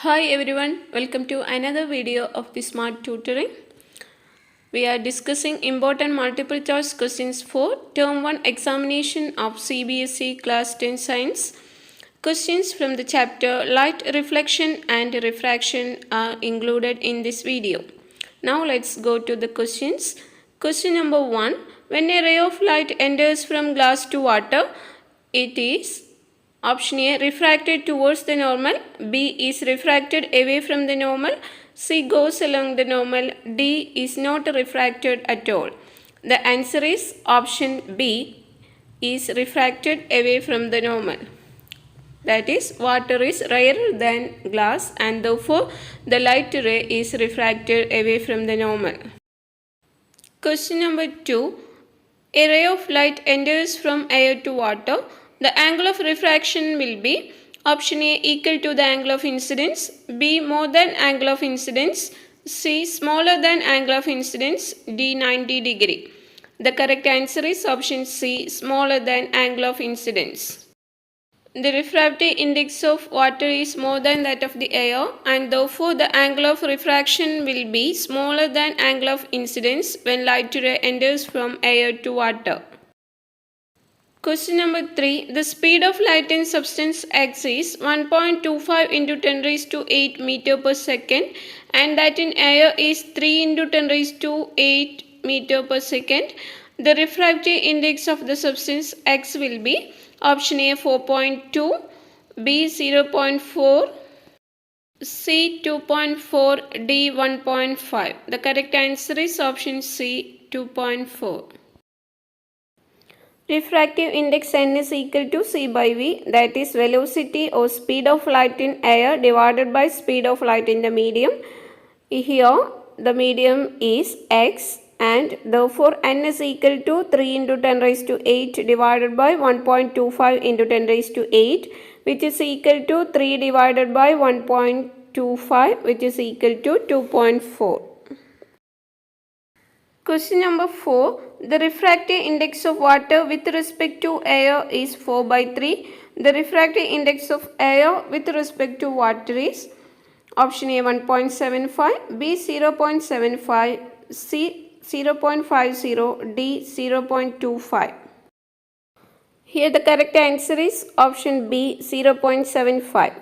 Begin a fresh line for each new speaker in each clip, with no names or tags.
Hi everyone, welcome to another video of the Smart Tutoring. We are discussing important multiple choice questions for Term 1 examination of CBSE Class 10 Science. Questions from the chapter Light Reflection and Refraction are included in this video. Now let's go to the questions. Question number 1. When a ray of light enters from glass to water, it is option A refracted towards the normal, B is refracted away from the normal, C goes along the normal, D is not refracted at all. The answer is option B is refracted away from the normal. That is, water is rarer than glass and therefore the light ray is refracted away from the normal. Question number 2. A ray of light enters from air to water. The angle of refraction will be option A equal to the angle of incidence, B more than angle of incidence, C smaller than angle of incidence, D 90 degree. The correct answer is option C smaller than angle of incidence. The refractive index of water is more than that of the air and therefore the angle of refraction will be smaller than angle of incidence when light ray enters from air to water. Question number 3. The speed of light in substance X is 1.25 into 10 raised to 8 meter per second and that in air is 3 into 10 raised to 8 meter per second. The refractive index of the substance X will be option A 4.2, B 0.4, C 2.4, D 1.5. The correct answer is option C 2.4. Refractive index n is equal to c by v, that is velocity or speed of light in air divided by speed of light in the medium. Here the medium is x and therefore n is equal to 3 into 10 raised to 8 divided by 1.25 into 10 raised to 8, which is equal to 3 divided by 1.25, which is equal to 2.4. Question number 4. The refractive index of water with respect to air is 4 by 3. The refractive index of air with respect to water is option A 1.75, B 0.75, C 0.50, D 0.25. Here the correct answer is option B 0.75.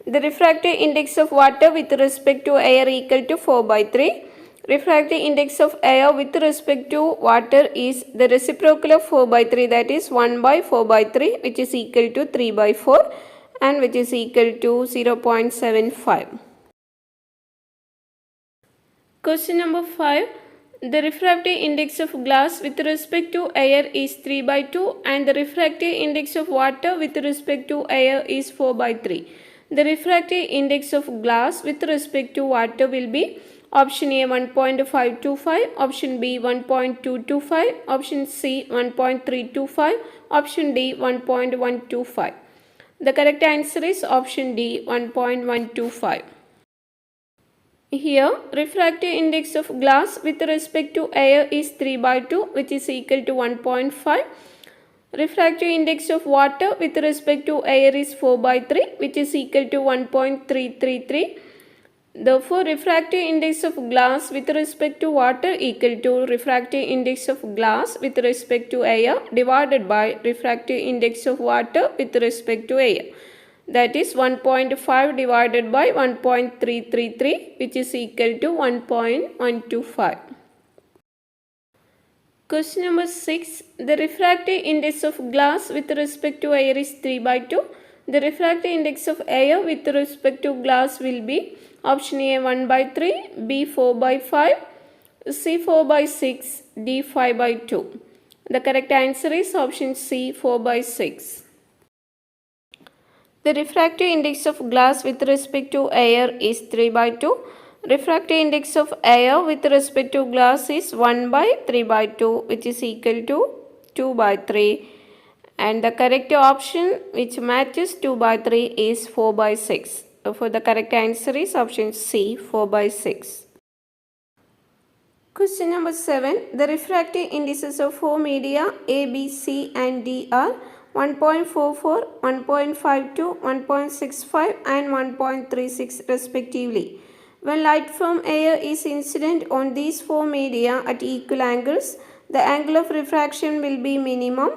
The refractive index of water with respect to air equal to 4 by 3. Refractive index of air with respect to water is the reciprocal of 4 by 3, that is 1 by 4 by 3, which is equal to 3 by 4 and which is equal to 0.75. Question number 5. The refractive index of glass with respect to air is 3 by 2 and the refractive index of water with respect to air is 4 by 3. The refractive index of glass with respect to water will be option A 1.525, option B 1.225, option C 1.325, option D 1.125. The correct answer is option D 1.125. Here refractive index of glass with respect to air is 3 by 2, which is equal to 1.5. Refractive index of water with respect to air is 4 by 3, which is equal to 1.333. Therefore, refractive index of glass with respect to water equal to refractive index of glass with respect to air divided by refractive index of water with respect to air. That is 1.5 divided by 1.333, which is equal to 1.125. Question number 6. The refractive index of glass with respect to air is 3 by 2. The refractive index of air with respect to glass will be option A 1 by 3, B 4 by 5, C 4 by 6, D 5 by 2. The correct answer is option C 4 by 6. The refractive index of glass with respect to air is 3 by 2. Refractive index of air with respect to glass is 1 by 3 by 2, which is equal to 2 by 3. And the correct option which matches 2 by 3 is 4 by 6. Therefore, the correct answer is option C 4 by 6. Question number 7. The refractive indices of 4 media A, B, C and D are 1.44, 1.52, 1.65 and 1.36 respectively. When light from air is incident on these four media at equal angles, the angle of refraction will be minimum.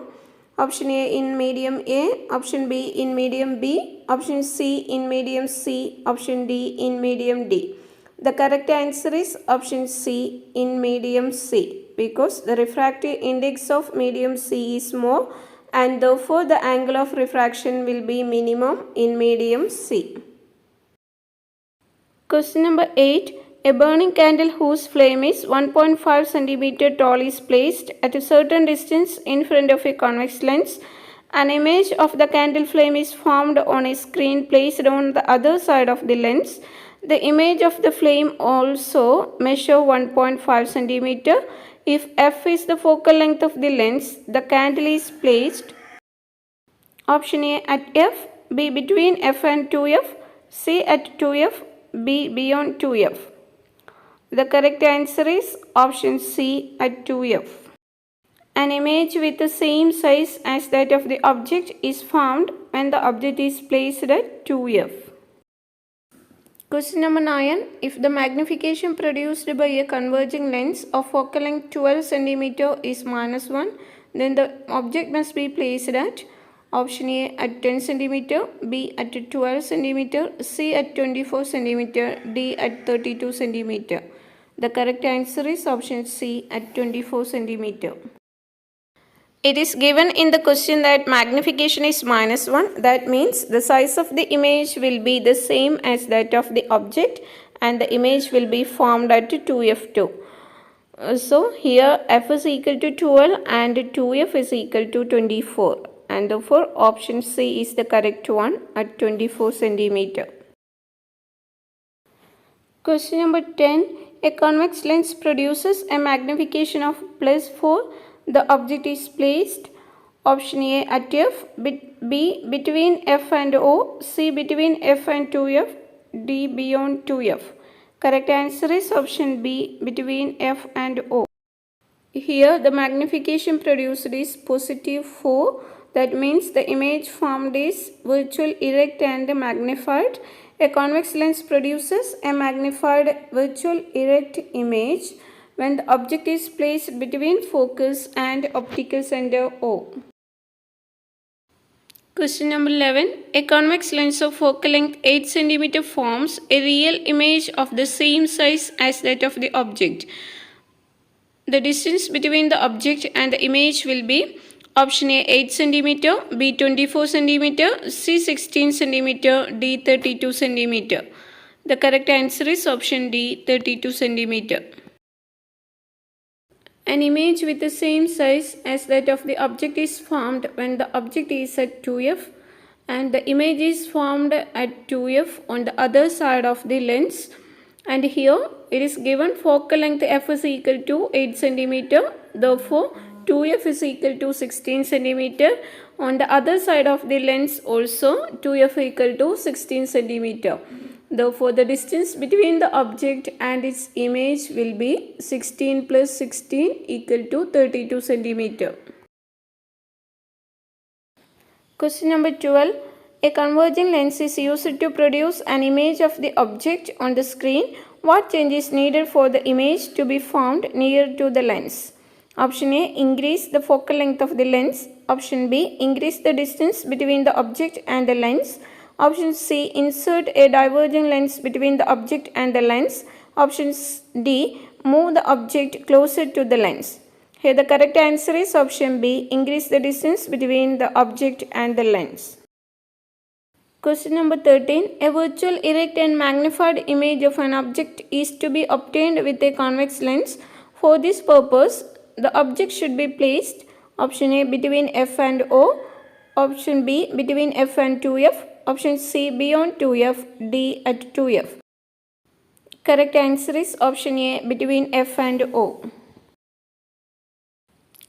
Option A in medium A, option B in medium B, option C in medium C, option D in medium D. The correct answer is option C in medium C, because the refractive index of medium C is more and therefore the angle of refraction will be minimum in medium C. Question number 8. A burning candle whose flame is 1.5 cm tall is placed at a certain distance in front of a convex lens. An image of the candle flame is formed on a screen placed on the other side of the lens. The image of the flame also measure 1.5 cm. If f is the focal length of the lens, the candle is placed option A at f, B between f and 2f, C at 2f, B beyond 2f. The correct answer is option C at 2f. An image with the same size as that of the object is formed when the object is placed at 2f. Question number 9. If the magnification produced by a converging lens of focal length 12 cm is -1, then the object must be placed at option A at 10 cm, B at 12 cm, C at 24 cm, D at 32 cm. The correct answer is option C at 24 cm. It is given in the question that magnification is -1. That means the size of the image will be the same as that of the object and the image will be formed at 2f2. So here f is equal to 12 and 2f is equal to 24. And therefore option C is the correct one at 24 cm. Question number 10. A convex lens produces a magnification of +4. The object is placed option A at f, B between f and O, C between f and 2f, D beyond 2f. Correct answer is option B between f and O. Here the magnification produced is +4. That means the image formed is virtual erect and magnified. A convex lens produces a magnified virtual erect image when the object is placed between focus and optical center O. Question number 11. A convex lens of focal length 8 cm forms a real image of the same size as that of the object. The distance between the object and the image will be option A 8 cm, B 24 cm, C 16 cm, D 32 cm. The correct answer is option D 32 cm. An image with the same size as that of the object is formed when the object is at 2f and the image is formed at 2f on the other side of the lens. And here it is given focal length f is equal to 8 cm. Therefore 2f is equal to 16 cm. On the other side of the lens also 2f equal to 16 cm. Therefore, the distance between the object and its image will be 16 plus 16 equal to 32 cm. Question number 12. A converging lens is used to produce an image of the object on the screen. What change is needed for the image to be formed near to the lens? Option A. Increase the focal length of the lens. Option B. Increase the distance between the object and the lens. Option C. Insert a diverging lens between the object and the lens. Option D. Move the object closer to the lens. Here the correct answer is option B. Increase the distance between the object and the lens. Question number 13. A virtual erect and magnified image of an object is to be obtained with a convex lens. For this purpose, the object should be placed option A between f and O, option B between f and 2f, option C beyond 2f, D at 2f. Correct answer is option A between f and O.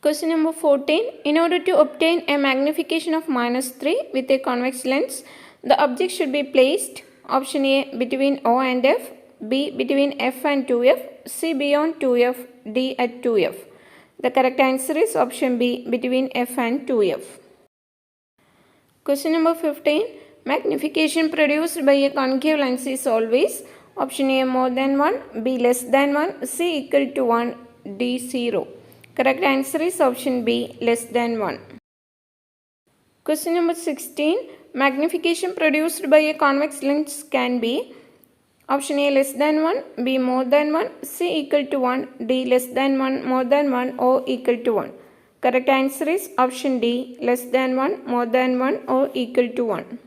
Question number 14. In order to obtain a magnification of -3 with a convex lens, the object should be placed option A between O and f, B between f and 2f, C beyond 2f, D at 2f. The correct answer is option B between f and 2f. Question number 15. Magnification produced by a concave lens is always option A more than 1, B less than 1, C equal to 1, D 0. Correct answer is option B less than 1. Question number 16. Magnification produced by a convex lens can be option A less than 1, B more than 1, C equal to 1, D less than 1, more than 1, or equal to 1. Correct answer is option D less than 1, more than 1, or equal to 1.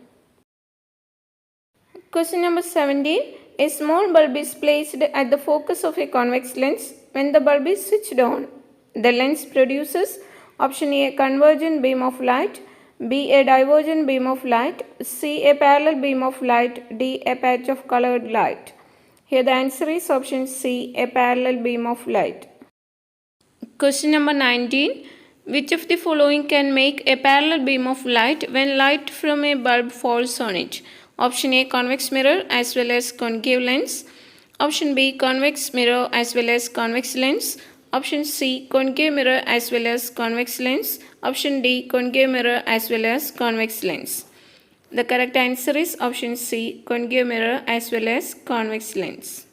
Question number 17. A small bulb is placed at the focus of a convex lens. When the bulb is switched on, the lens produces option A convergent beam of light, B a divergent beam of light, C a parallel beam of light, D a patch of colored light. Here the answer is option C, a parallel beam of light. Question number 19. Which of the following can make a parallel beam of light when light from a bulb falls on it? Option A convex mirror as well as concave lens. Option B convex mirror as well as convex lens. Option C concave mirror as well as convex lens. Option D concave mirror as well as convex lens. The correct answer is option C concave mirror as well as convex lens.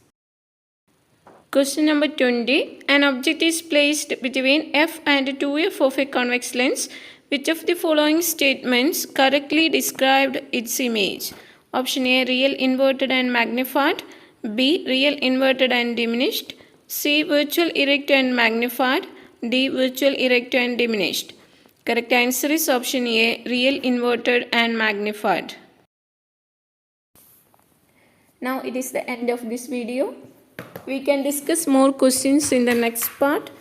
Question number 20. An object is placed between f and 2f of a convex lens. Which of the following statements correctly described its image? Option A real inverted and magnified, B real inverted and diminished, C virtual erect and magnified, D virtual erect and diminished. Correct answer is option A real inverted and magnified. Now it is the end of this video. We can discuss more questions in the next part.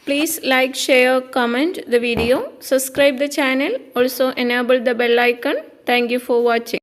Please like, share, comment the video, subscribe the channel, also enable the bell icon. Thank you for watching.